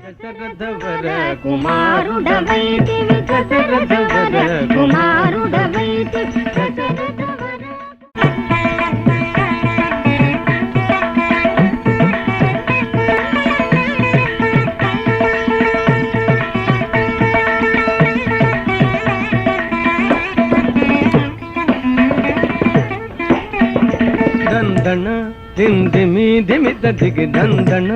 దశరథవర కుమారుడవైతివి దశరథవర కుమారుడవైతివి దశరథవర దందన దిందిమి దిమి దదిగి దందన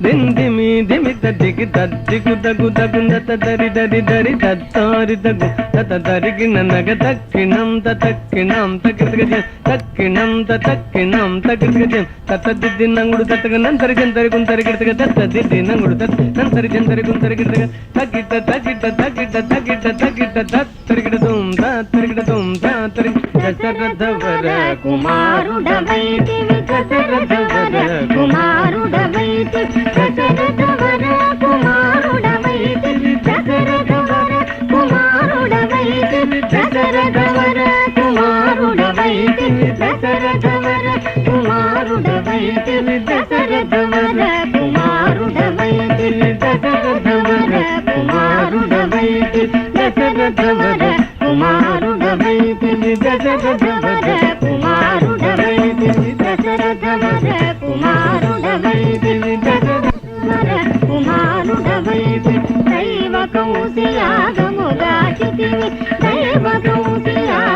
దిందిమి దిమి దదిగి దద్దిగు దగు దగుందత దరి దరి దరి దత్తారి దగు తత దరికి ననగ తక్కిణం తక్కిణం తక్కిన తక్కిణం తక్కిణం తక్కిన తత దిద్ది నంగుడు తత్తగ నంతరి జంతరి గుంతరి గిడతగ తత దిద్ది నంగుడు తత్ నంతరి జంతరి గుంతరి గిడతగ తగిట తగిట తగిట తగిట తగిట తత్తరిగిడ దుం తత్తరిగిడ దుం తత్తరి దశరథవర కుమారుడవైతివి దశరథవర కుమారుడవైతివి దశరథవర కుమారుడవైతివి దశరథవర కుమారుడవైతివి దశరథవర కుమారుడవైతివి దశరథవర కుమారుడవైతివి దశరథవర కుమారుడవైతివి దశరథవర కుమారుడవైతివి దశరథవర కుమారుడవైతివి దశరథవర కుమారుడవైతివి దశరథవర కుమారుడవైతివి దశరథవర కుమారుడవైతివి దైవ కౌశలాగముగాచితివి దైవ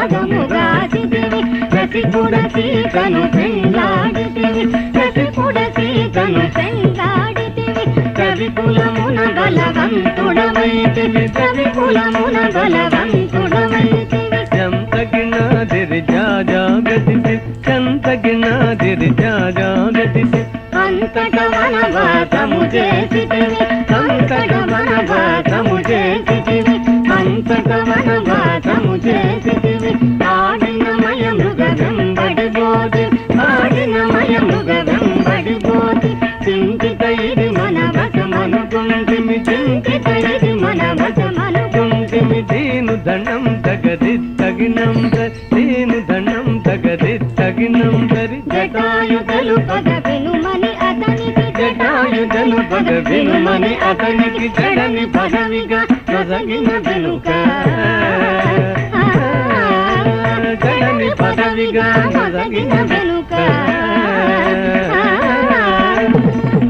కౌశలాగముగాచితివి రసికుడ సీతను పెంగాడితివి రసికుడ సీతను పెంగాడితివి కవికులమున బలవంతుడవైతివి కవికులమున బలవంతుడవైతివి చంతగినాదిరి జాజాగతిసి చంతగినాదిరి జాజాగతిసి అంతట వనవాసము చేసితివి అంతట వనవాసము చేసితివి అంతట వనవాసము చేసితివి ఆడినమయ మృగ వెంబడిపోతి ఆడినమయ మృగ వెంబడిపోతి చింతితైది మన వశమనుకుంటిమి చింతితైది మన వశమనుకుంటిమి దీను దండం తగది తగినం దీను దండం తగది తగినం దరి జటాయుధలు పగ వినుమని అతనికి జటాయుధలు పగ వినుమని అతనికి జడని పదవిగా నొసగిన వెనుక జడని పదవిగా నొసగిన వెనుక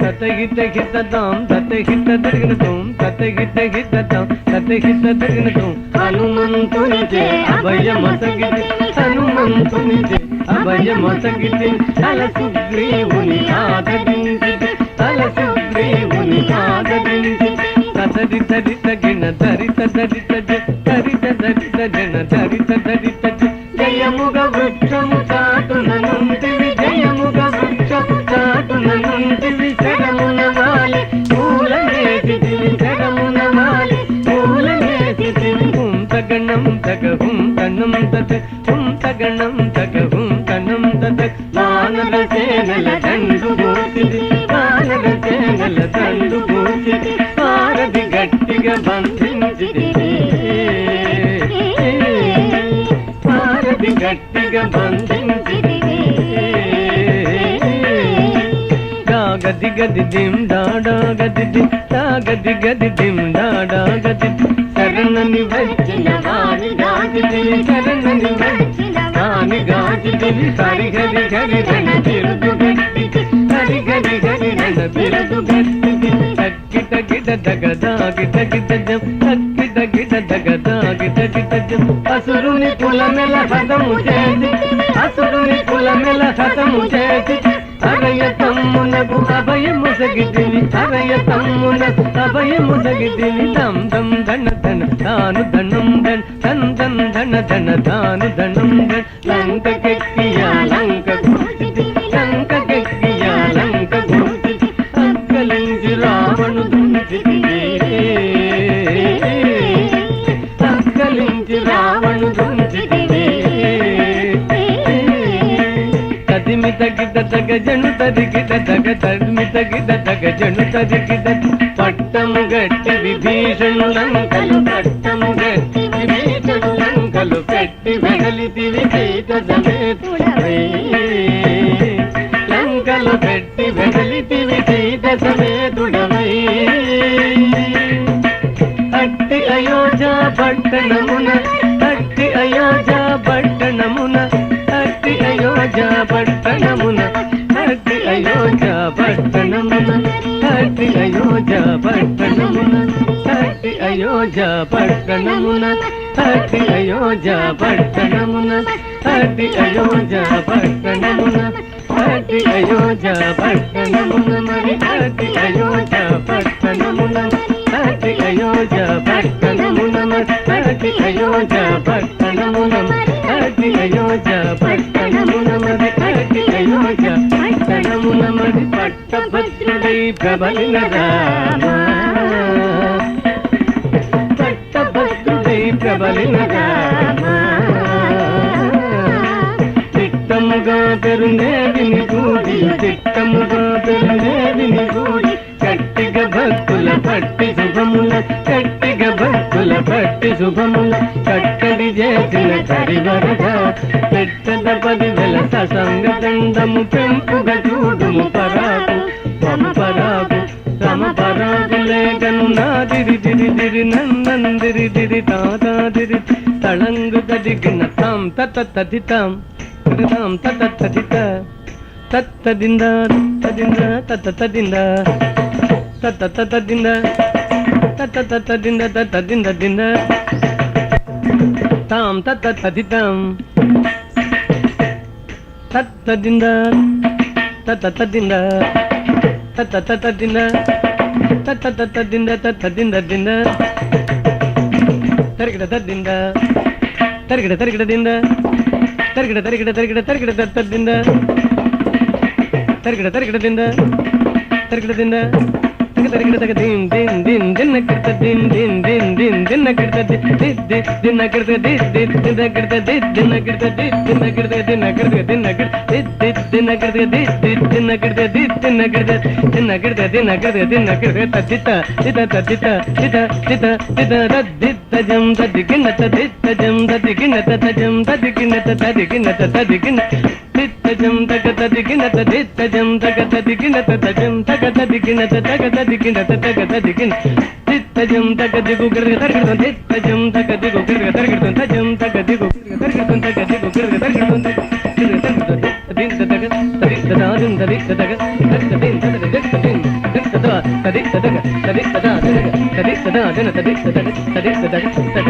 తతగిత హితదాం తతగిత దర్గనతం తతగిత హితదాం తతగిత దర్గనతం హనుమంతునిచే అభయమొసగితి హనుమంతునిచే అభయమొసగితి తల సుగ్రీవుని ఆదరించితి తల సుగ్రీవుని ఆదరించితి తదరి తరి తగిన దరిత దరిత దరిత దరిత జన దరిత దరిత జయముగ వృక్షము చాటుననుంటివి జయముగ వృక్షము చాటుననుంటివి శరమున వాలి పూలనేసితివి శరమున వాలి పూలనేసితివి హుం తగణం తగ హుం తన్నం తత హుం తగణం తగ హుం తన్నం తత వానర సేనల దండు గోచితి వానర సేనల దండు గోచితి వారధి గట్టిగా బంధించితివి వారధి గట్టిగా బంధించితివి గది గది దిం డాడా గది దిం గది గది దిం డాడా గది శరణని వచ్చిన వాణి గాచితివి శరణని వచ్చిన వాణి గాచితివి హరి హరి హరి రణ బిరుదు గట్టితి హరి హరి హరి రణ బిరుదు గట్టితి తక్కిట గిట దగదా గిట గిట జం తక్కిట గిట దగదా గిట గిట జం అసురుని కులమెల హతము చేసి అసురుని కులమెల హతము చేసి అభయ తమ్మునకు అభయముసగితివి అభయ తమ్మునకు అభయముసగితివి దం దం ధన ధన తాను ధనం ధన్ ధన్ ధన్ ధన ధన తాను ధనం ధన్ లంకకెక్కియా లంక ఘోషితివి లంకకెక్కియా లంక ఘోషితి అక్కలించి రావణు దుంచితివి అక్కలించి రావణు దుంచితివి తదిమిత గిట తగ జను తదిగిట తగ తదిమిత గిట తగ జను తదిగిట పట్టము గట్టి విభీషణు లంకలు పట్టము గట్టి విభీషణు లంకలు పెట్టి వెడలితివి సీత సమేతుడవై లంకలు పెట్టి వెడలితివి సీత సమేతుడవై పట్టణమున అట్టి అయోధ్య పట్టణమున అట్టి అయోధ్య పట్టణమున అట్టి అయోధ్య పట్టణమున అట్టి అయోధ్య పట్టణమున అట్టి అయోధ్య పట్టణమున అట్టి అయోధ్య పట్టణమున అట్టి అయోధ్య పట్టణమున అట్టి అయోధ్య పట్టణమున మరి అట్టి అయోధ్య పట్టణమున అట్టి అయోధ్య పట్టణమున అట్టి అయోధ్య పట్టణమున అట్టి అయోధ్య పట్టణమున మరి అట్టి అయోధ్య పట్టణమున మరి పట్టభద్రుడై ప్రబలిన రామ పట్టభద్రుడై ప్రబలిన రామ చిత్తముగా పెరునే వినిగూడి చిత్తముగా పెరునే వినిగూడి కట్టిగ భక్తుల పట్టి శుభముల కట్టిగ భక్తుల పట్టి శుభముల కట్టడి చేసిన కరివరగా పెట్టద 10,000 ససంగ దండము పెంపుగా చూడుము పరాకు పరాకు తమ పరాకు లేఖను నాదిరి దిరి దిరి నందిరి దిరి తాదిరి తళంగు తదిగిన తాం తదితాం తాం తదిత తత్తదింద తదింద తదింద తదింద తదింద తదింద దింద తాం తదితాం తత్తదింద తదింద తదింద తదింద తదింద దింద తరిగిడ తదింద తరిగిడ తరిగిడ దింద తరిగిడ తరిగిడ తరిగిడ తరిగిడ తదింద తరిగిడ తరిగిడ దింద తరిగిడ దింద తరిగిడ తగ దిన్ దిన్ దిన్ దిన్న కిర్త దిన్ దిన్ దిన్ దిన్ దిన్న కిర్త దిన్న కిర్త దిన్న కిర్త దిన్న కిర్త దిన్న కిర్త దిన్న కిర్త దిన్న కిర్త దిన్న కిర్త దిన్న కిర్త దిన్న కిర్త దిన్న కిర్త దిన్న కిర్త దిన్న కిర్త తదిత తిత తదిత తిత తిత తిత తదిత జం తదిగిన తదిత జం తదిగిన తజం తదిగిన తదిగిన తదిగిన తిత్తజం తగ తదిగిన తదిత్తజం తగ తదిగిన తజం తగ తదిగిన తగ తదిగిన తగ తదిగిన తిత్తజం తగ దిగు గిర్గ తరగడం తిత్తజం తగ దిగు గిర్గ తరగడం తజం తగ దిగు తరగడం తగ దిగు గిర్గ తరగడం తదింత తగ తదింత దాదం తదింత తగ తదింత తగ తదింత తగ తదింత తగ తదింత దాదన తదింత దాదన తదింత తగ తదింత తగ